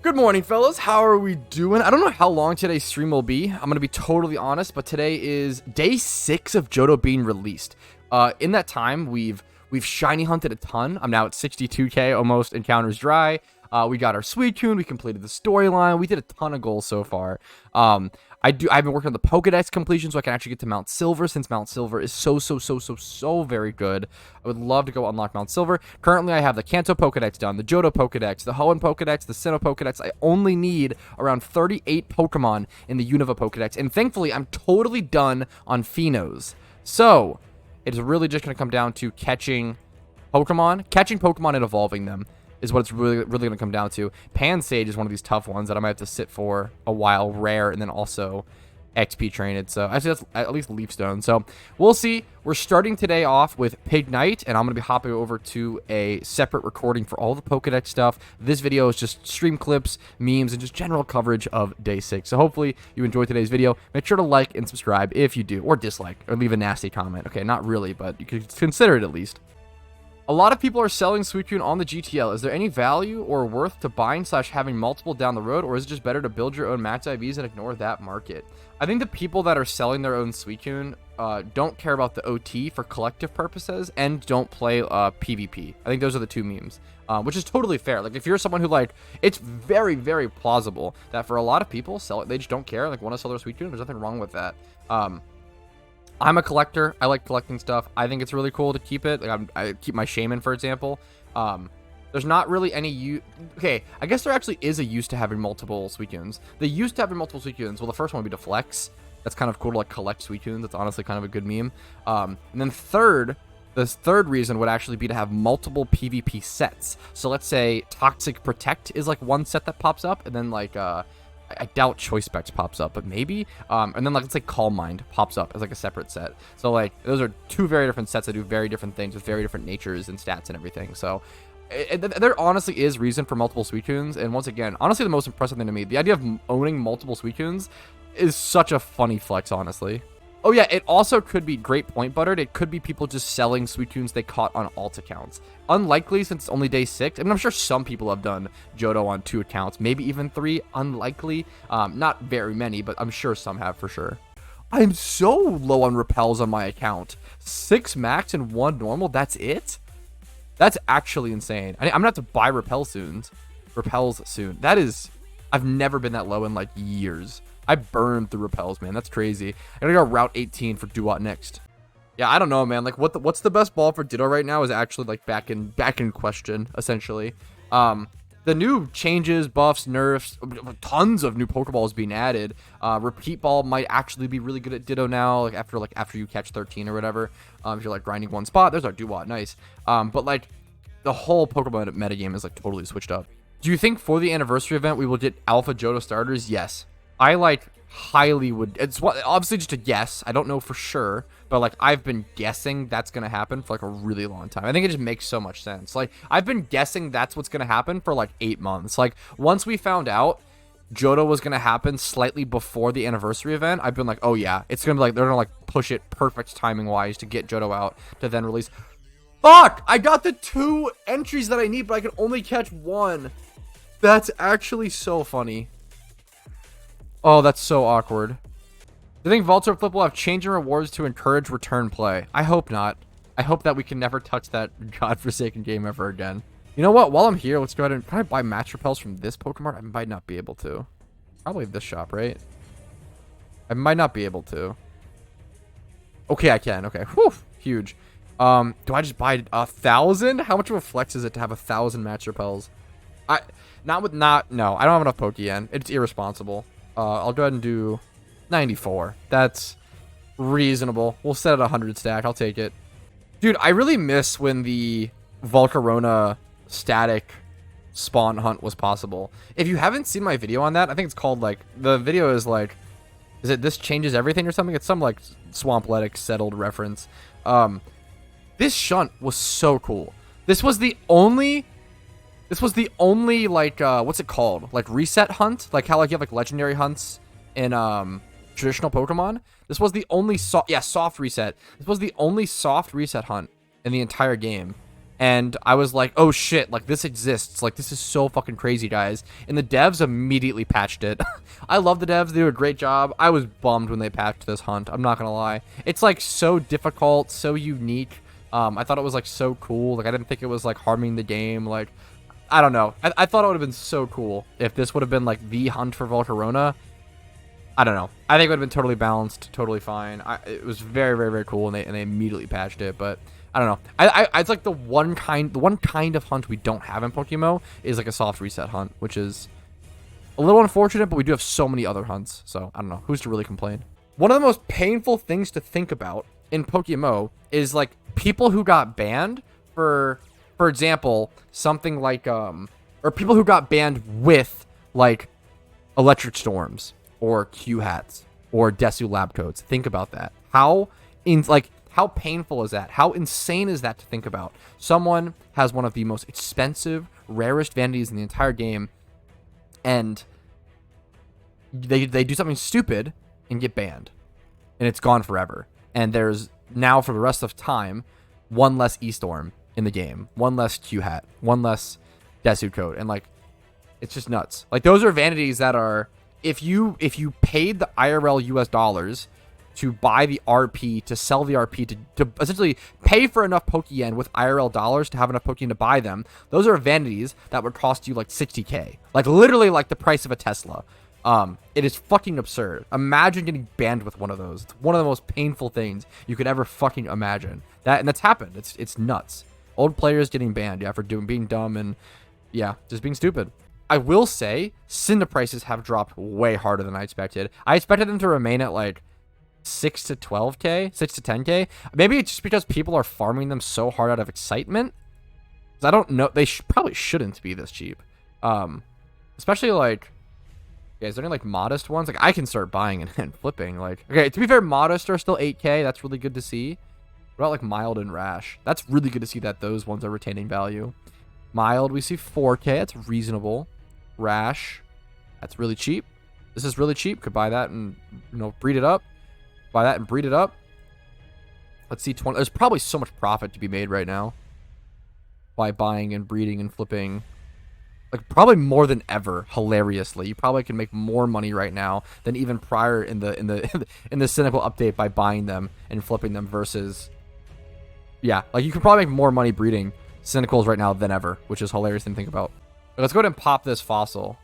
Good morning, fellas. How are we doing? I don't know how long today's stream will be. I'm going to be totally honest, but today is day 6 of Johto being released. In that time, we've shiny hunted a ton. I'm now at 62k, almost encounters dry. We got our Suicune. We completed the storyline. We did a ton of goals so far. I've been working on the Pokedex completion so I can actually get to Mount Silver, since Mount Silver is so very good. I would love to go unlock Mount Silver. Currently, I have the Kanto Pokedex done, the Johto Pokedex, the Hoenn Pokedex, the Sinnoh Pokedex. I only need around 38 Pokemon in the Unova Pokedex, and thankfully, I'm totally done on Phenos. So, it's really just going to come down to catching Pokemon and evolving them is what it's really going to come down to. Pansage is one of these tough ones that I might have to sit for a while, rare, and then also XP train it. So actually, that's at least Leafstone. So we'll see. We're starting today off with Pignite, and I'm going to be hopping over to a separate recording for all the Pokedex stuff. This video is just stream clips, memes, and just general coverage of day 6. So hopefully you enjoyed today's video. Make sure to like and subscribe if you do, or dislike, or leave a nasty comment. Okay, not really, but you could consider it at least. A lot of people are selling Suicune on the GTL. Is there any value or worth to buying / having multiple down the road, or is it just better to build your own max IVs and ignore that market? I think the people that are selling their own Suicune don't care about the OT for collective purposes and don't play PvP. I think those are the two memes, which is totally fair. Like, if you're someone who, like, it's very, very plausible that for a lot of people, they just don't care, like, want to sell their Suicune. There's nothing wrong with that. I'm a collector. I like collecting stuff. I think it's really cool to keep it. Like, I keep my Shaman, for example. There's not really any use. Okay, I guess there actually is a use to having multiple Suicunes. The use to having multiple Suicunes, well, the first one would be to flex. That's kind of cool to, like, collect Suicunes. That's honestly kind of a good meme. And then the third reason would actually be to have multiple PvP sets. So let's say Toxic Protect is, like, one set that pops up, and then, like, I doubt Choice Specs pops up, but maybe. And then, like, let's say Calm Mind pops up as, like, a separate set. So, like, those are two very different sets that do very different things with very different natures and stats and everything. So, there honestly is reason for multiple Suicunes. And once again, honestly, the most impressive thing to me, the idea of owning multiple Suicunes is such a funny flex, honestly. Oh, yeah, it also could be great point buttered. It could be people just selling Suicunes they caught on alt accounts. Unlikely, since it's only day 6. I mean, I'm sure some people have done Johto on 2 accounts, maybe even 3. Unlikely. Not very many, but I'm sure some have for sure. I'm so low on repels on my account. 6 max and 1 normal, that's it? That's actually insane. I'm gonna have to buy repels soon. That is... I've never been that low in, like, years. I burned through repels, man. That's crazy. I gotta go Route 18 for Duat next. Yeah, I don't know, man. Like, what's the best ball for Ditto right now is actually, like, back in question, essentially. The new changes, buffs, nerfs, tons of new Pokeballs being added. Repeat Ball might actually be really good at Ditto now, like after you catch 13 or whatever. If you're, like, grinding one spot, there's our Duat, nice. But, like, the whole Pokemon metagame is, like, totally switched up. Do you think for the anniversary event we will get Alpha Johto starters? Yes. I, like, highly would. It's obviously just a guess. I don't know for sure, but, like, I've been guessing that's gonna happen for, like, a really long time. I think it just makes so much sense. Like, I've been guessing that's what's gonna happen for, like, 8 months. Like, once we found out Johto was gonna happen slightly before the anniversary event, I've been like, oh yeah, it's gonna be like, they're gonna, like, push it perfect timing wise to get Johto out to then release. Fuck! I got the 2 entries that I need, but I can only catch 1. That's actually so funny. Oh, that's so awkward. Do you think Volc or Flip will have changing rewards to encourage return play? I hope not. I hope that we can never touch that godforsaken game ever again. You know what? While I'm here, let's go ahead and... Can I buy match repels from this Pokemon? I might not be able to. Probably this shop, right? I might not be able to. Okay, I can. Okay. Whew. Huge. Do I just buy 1,000? How much of a flex is it to have 1,000 match repels? No, I don't have enough Pokeyen. It's irresponsible. I'll go ahead and do 94. That's reasonable. We'll set it 100 stack. I'll take it. Dude, I really miss when the Volcarona static spawn hunt was possible. If you haven't seen my video on that, I think it's called, like, the video is like, is it This Changes Everything or something? It's some, like, Swampletics settled reference. This shunt was so cool. This was the only, like, what's it called? Like, reset hunt? Like, how, like, you have, like, legendary hunts in, traditional Pokemon? This was the only soft reset. This was the only soft reset hunt in the entire game. And I was like, oh shit, like this exists. Like this is so fucking crazy, guys. And the devs immediately patched it. I love the devs. They do a great job. I was bummed when they patched this hunt. I'm not going to lie. It's like so difficult, so unique. I thought it was like so cool. Like I didn't think it was like harming the game. Like, I don't know. I thought it would have been so cool if this would have been like the hunt for Volcarona. I don't know. I think it would have been totally balanced, totally fine. It was very, very, very cool, and they immediately patched it. But I don't know. It's like the one kind of hunt we don't have in PokeMMO is like a soft reset hunt, which is a little unfortunate. But we do have so many other hunts, so I don't know who's to really complain. One of the most painful things to think about in PokeMMO is like people who got banned for example, something like or people who got banned with like electric storms or Q hats or Desu lab coats. Think about that. How painful is that? How insane is that to think about? Someone has one of the most expensive, rarest vanities in the entire game, and they do something stupid and get banned, and it's gone forever. And there's now, for the rest of time, one less E-Storm in the game, one less Q hat, one less Desu coat, and like, it's just nuts. Like, those are vanities that are, if you paid the IRL US dollars to buy the RP, to sell the RP, to essentially pay for enough Pokeyen with IRL dollars to have enough Pokeyen to buy them, those are vanities that would cost you like 60K. Like, literally like the price of a Tesla. It is fucking absurd. Imagine getting banned with one of those. It's one of the most painful things you could ever fucking imagine. And that's happened. It's nuts. Old players getting banned, yeah, for being dumb and, yeah, just being stupid. I will say, Cinder prices have dropped way harder than I expected. I expected them to remain at like 6 to 12K, 6 to 10K. Maybe it's just because people are farming them so hard out of excitement. I don't know. They probably shouldn't be this cheap. Especially like, yeah, is there any like modest ones? Like I can start buying and flipping. Like, okay, to be fair, modest are still 8K. That's really good to see. What about like mild and rash? That's really good to see that those ones are retaining value. Mild, we see 4K. That's reasonable. Rash, that's really cheap. This is really cheap. Could buy that and, you know, breed it up. Buy that and breed it up. Let's see, 20. There's probably so much profit to be made right now by buying and breeding and flipping. Like, probably more than ever. Hilariously, you probably can make more money right now than even prior in the cynical update by buying them and flipping them versus, yeah, like you can probably make more money breeding cynicals right now than ever, which is hilarious to think about. Let's go ahead and pop this fossil.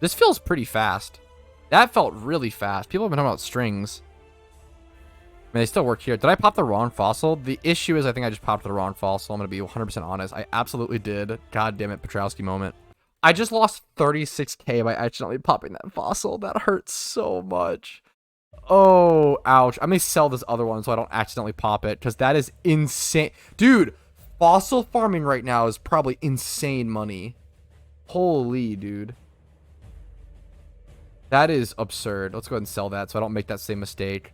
This feels pretty fast. That felt really fast. People have been talking about strings. I mean, they still work here. Did I pop the wrong fossil? The issue is I think I just popped the wrong fossil. I'm going to be 100% honest. I absolutely did. God damn it, Patrouski moment. I just lost 36K by accidentally popping that fossil. That hurts so much. Oh, ouch. I'm going to sell this other one so I don't accidentally pop it, because that is insane. Dude, fossil farming right now is probably insane money. Holy, dude. That is absurd. Let's go ahead and sell that so I don't make that same mistake.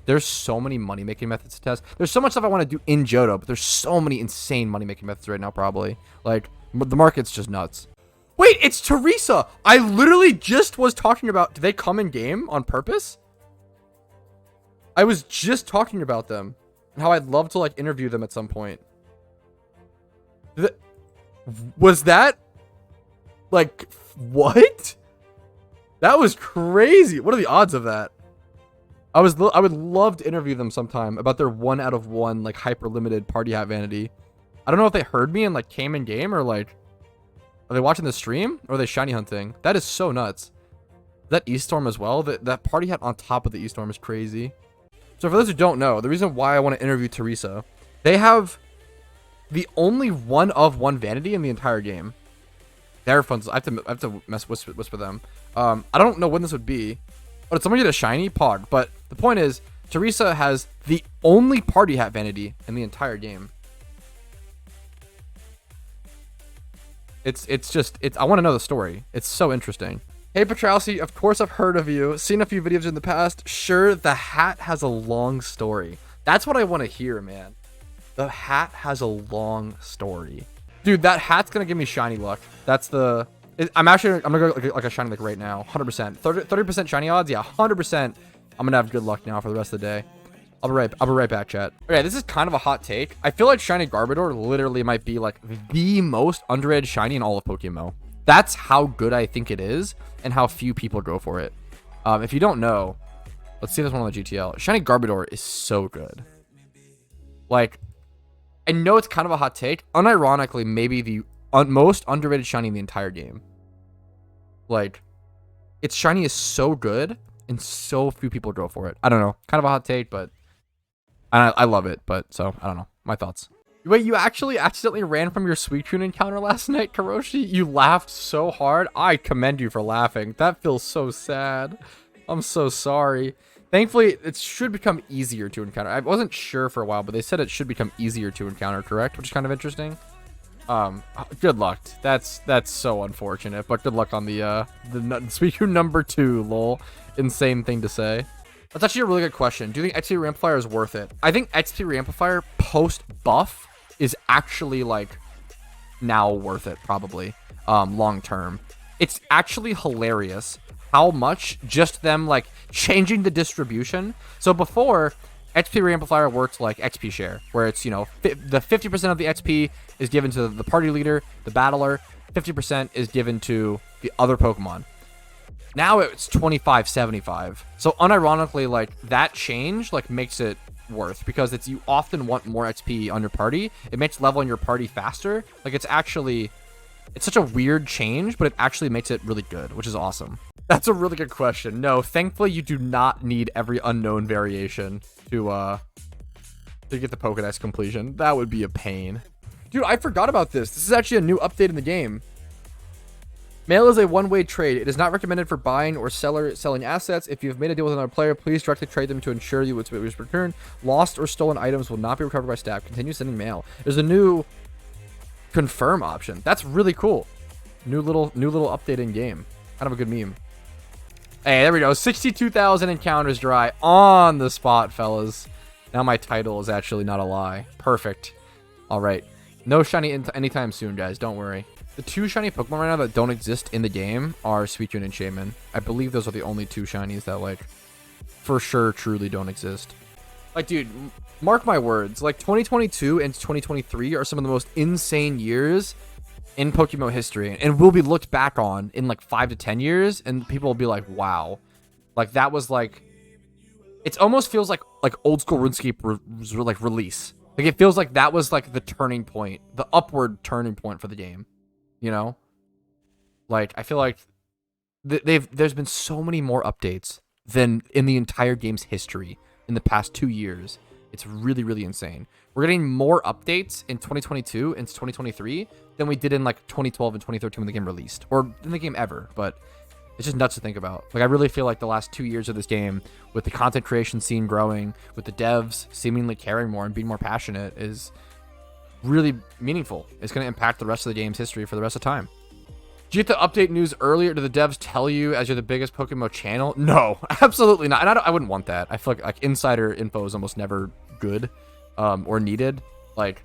There's so many money-making methods to test. There's so much stuff I want to do in Johto, but there's so many insane money-making methods right now, probably. Like, the market's just nuts. Wait, it's Teresa! I literally just was talking about... Did they come in-game on purpose? I was just talking about them. And how I'd love to, like, interview them at some point. Was that... Like, what? That was crazy. What are the odds of that? I would love to interview them sometime about their 1 out of 1 like hyper limited party hat vanity. I don't know if they heard me and like came in game, or like, are they watching the stream, or are they shiny hunting? That is so nuts. That E-Storm as well. That party hat on top of the E-Storm is crazy. So for those who don't know, the reason why I want to interview Teresa, they have the only 1 of 1 vanity in the entire game. They're fun. I have to whisper them. I don't know when this would be. But it's someone get a shiny Pog. But the point is, Teresa has the only party hat vanity in the entire game. I want to know the story. It's so interesting. Hey Patrouski, of course I've heard of you. Seen a few videos in the past. Sure, the hat has a long story. That's what I want to hear, man. The hat has a long story. Dude, that hat's gonna give me shiny luck. That's the... I'm gonna go like a shiny like right now. 100%. 30% shiny odds? Yeah, 100%. I'm gonna have good luck now for the rest of the day. I'll be right back, chat. Okay, this is kind of a hot take. I feel like shiny Garbador literally might be like the most underrated shiny in all of PokeMMO. That's how good I think it is and how few people go for it. If you don't know, let's see this one on the GTL. Shiny Garbador is so good. Like, I know it's kind of a hot take. Unironically, maybe the most underrated shiny in the entire game. Like, its shiny is so good and so few people go for it. I don't know. Kind of a hot take, but I love it. But so, I don't know. My thoughts. Wait, you actually accidentally ran from your Suicune encounter last night, Karoshi? You laughed so hard. I commend you for laughing. That feels so sad. I'm so sorry. Thankfully, it should become easier to encounter. I wasn't sure for a while, but they said it should become easier to encounter, correct? Which is kind of interesting. Good luck. That's so unfortunate, but good luck on the Suicune number 2, lol. Insane thing to say. That's actually a really good question. Do you think XP Reamplifier is worth it? I think XP Reamplifier post buff is actually like now worth it, probably long term. It's actually hilarious how much just them like changing the distribution. So before, XP Reamplifier worked like XP share, where it's, you know, the 50% of the XP is given to the party leader, the battler, 50% is given to the other Pokemon. Now it's 25-75. So unironically, like that change like makes it worth, because it's, you often want more XP on your party. It makes leveling your party faster. Like it's such a weird change, but it actually makes it really good, which is awesome. That's a really good question. No, thankfully you do not need every unknown variation to get the Pokedex completion. That would be a pain. Dude, I forgot about this. This is actually a new update in the game. Mail is a one-way trade. It is not recommended for buying or selling assets. If you have made a deal with another player, please directly trade them to ensure you will be returned. Lost or stolen items will not be recovered by staff. Continue sending mail. There's a new confirm option. That's really cool. New little update in game. Kind of a good meme. Hey, there we go. 62,000 encounters dry on the spot, fellas. Now my title is actually not a lie. Perfect. All right. No shiny anytime soon, guys. Don't worry. The 2 shiny Pokemon right now that don't exist in the game are Suicune and Shaman. I believe those are the only 2 shinies that, like, for sure truly don't exist. Like, dude, mark my words. Like, 2022 and 2023 are some of the most insane years in PokeMMO history, and will be looked back on in like 5 to 10 years, and people will be like, wow. Like, that was like, it almost feels like old school RuneScape like release. Like, it feels like that was like the turning point, the upward turning point for the game. You know, like I feel like there's been so many more updates than in the entire game's history in the past 2 years. It's really, really insane. We're getting more updates in 2022 and 2023 than we did in like 2012 and 2013 when the game released, or in the game ever. But it's just nuts to think about. Like, I really feel like the last 2 years of this game, with the content creation scene growing, with the devs seemingly caring more and being more passionate, is really meaningful. It's going to impact the rest of the game's history for the rest of time. Do you get the update news earlier? Do the devs tell you as you're the biggest PokeMMO channel? No, absolutely not. And I wouldn't want that. I feel like insider info is almost never good or needed. Like,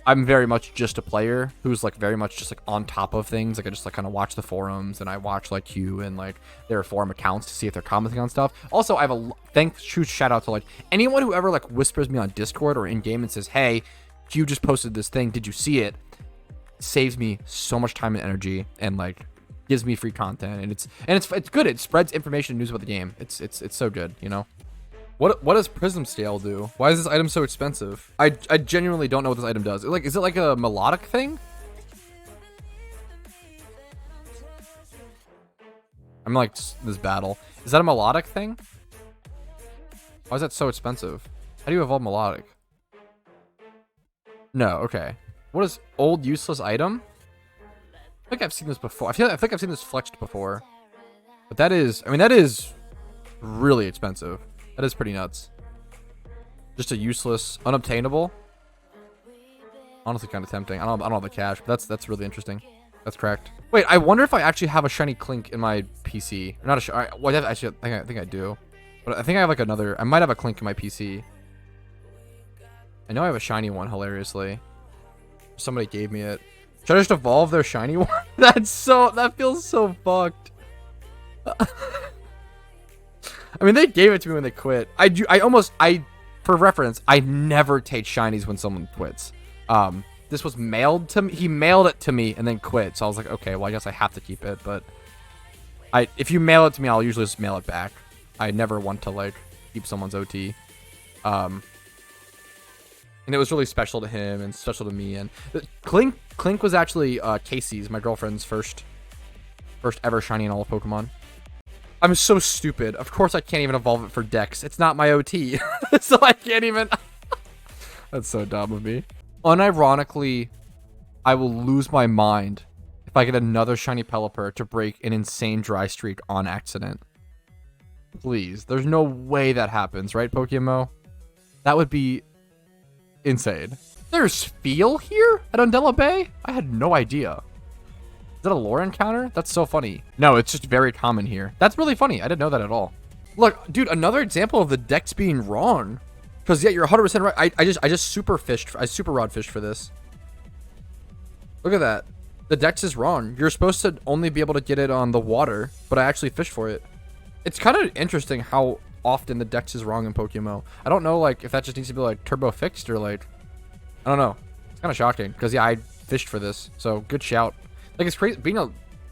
I'm very much just a player who's like very much just like on top of things. Like, I just like kind of watch the forums, and I watch like Q and like their forum accounts to see if they're commenting on stuff. Also, I have a huge shout out to like anyone who ever like whispers me on Discord or in game and says, hey, Q just posted this thing, did you see it? Saves me so much time and energy, and like gives me free content, and it's good. It spreads information and news about the game. It's so good, you know. What does Prism Scale do? Why is this item so expensive? I genuinely don't know what this item does. Like, is it like a melodic thing? I'm like this battle. Is that a melodic thing? Why is that so expensive? How do you evolve melodic? No, okay. What is old useless item? I think I've seen this before. I think I've seen this flexed before. But that is, I mean, that is really expensive. That is pretty nuts. Just a useless, unobtainable. Honestly, kind of tempting. I don't have the cash, but that's really interesting. That's correct. Wait, I wonder if I actually have a shiny Clink in my PC. Not a shiny. Well, I think I do. But I think I have like another. I might have a Clink in my PC. I know I have a shiny one, hilariously. Somebody gave me it. Should I just evolve their shiny one? That feels so fucked. I mean, they gave it to me when they quit. For reference, I never take shinies when someone quits. This was mailed to me. He mailed it to me and then quit. So I was like, okay, well, I guess I have to keep it. But if you mail it to me, I'll usually just mail it back. I never want to, like, keep someone's OT. And it was really special to him and special to me. And Clink was actually Casey's, my girlfriend's first ever shiny in all of Pokemon. I'm so stupid. Of course I can't even evolve it for Dex. It's not my OT. So I can't even... That's so dumb of me. Unironically, I will lose my mind if I get another shiny Pelipper to break an insane dry streak on accident. Please. There's no way that happens, right, PokeMMO? That would be insane. There's Feel here at Undella Bay? I had no idea. Is that a lore encounter? That's so funny. No, it's just very common here. That's really funny. I didn't know that at all. Look, dude, another example of the Dex being wrong. Because, yeah, you're 100% right. I just super rod fished for this. Look at that. The Dex is wrong. You're supposed to only be able to get it on the water, but I actually fished for it. It's kind of interesting how often the Dex is wrong in PokeMMO. I don't know, like, if that just needs to be, like, turbo fixed or, like, I don't know. It's kind of shocking because, yeah, I fished for this. So, good shout. Like, it's crazy.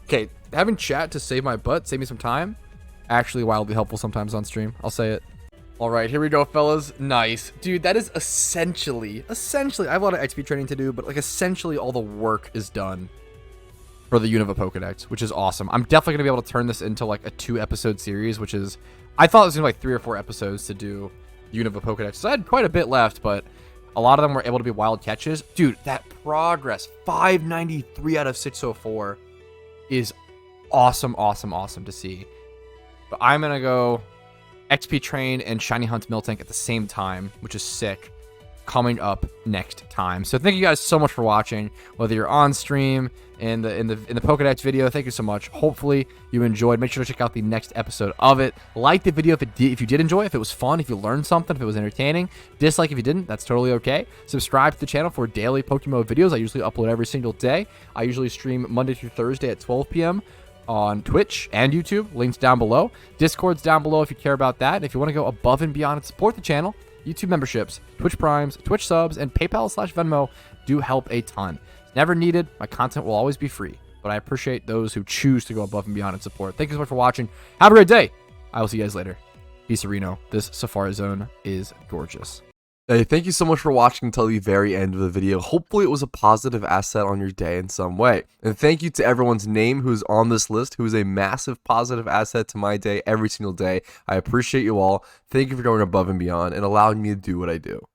Okay, having chat to save my butt, save me some time, actually wildly helpful sometimes on stream. I'll say it. All right, here we go, fellas. Nice. Dude, that is essentially, I have a lot of XP training to do, but, like, essentially all the work is done for the Unova Pokedex, which is awesome. I'm definitely going to be able to turn this into, like, a 2-episode series, which is, I thought it was going to be, like, 3 or 4 episodes to do Unova Pokedex. So I had quite a bit left, but a lot of them were able to be wild catches. Dude, that progress, 593 out of 604 is awesome, awesome, awesome to see. But I'm going to go XP Train and Shiny Hunt Miltank at the same time, which is sick, coming up next time. So thank you guys so much for watching, whether you're on stream, in the Pokedex video. Thank you so much. Hopefully you enjoyed. Make sure to check out the next episode of it. Like the video if you did enjoy, if it was fun, if you learned something, if it was entertaining. Dislike if you didn't. That's totally okay. Subscribe to the channel for daily PokeMMO videos. I usually upload every single day. I usually stream Monday through Thursday at 12 p.m. on Twitch and YouTube. Links down below. Discord's down below if you care about that. And if you want to go above and beyond and support the channel, YouTube memberships, Twitch Primes, Twitch subs, and PayPal/Venmo do help a ton. It's never needed. My content will always be free, but I appreciate those who choose to go above and beyond and support. Thank you so much for watching. Have a great day. I will see you guys later. Peace, Reno. This Safari Zone is gorgeous. Hey, thank you so much for watching until the very end of the video. Hopefully it was a positive asset on your day in some way. And thank you to everyone's name who's on this list, who is a massive positive asset to my day every single day. I appreciate you all. Thank you for going above and beyond and allowing me to do what I do.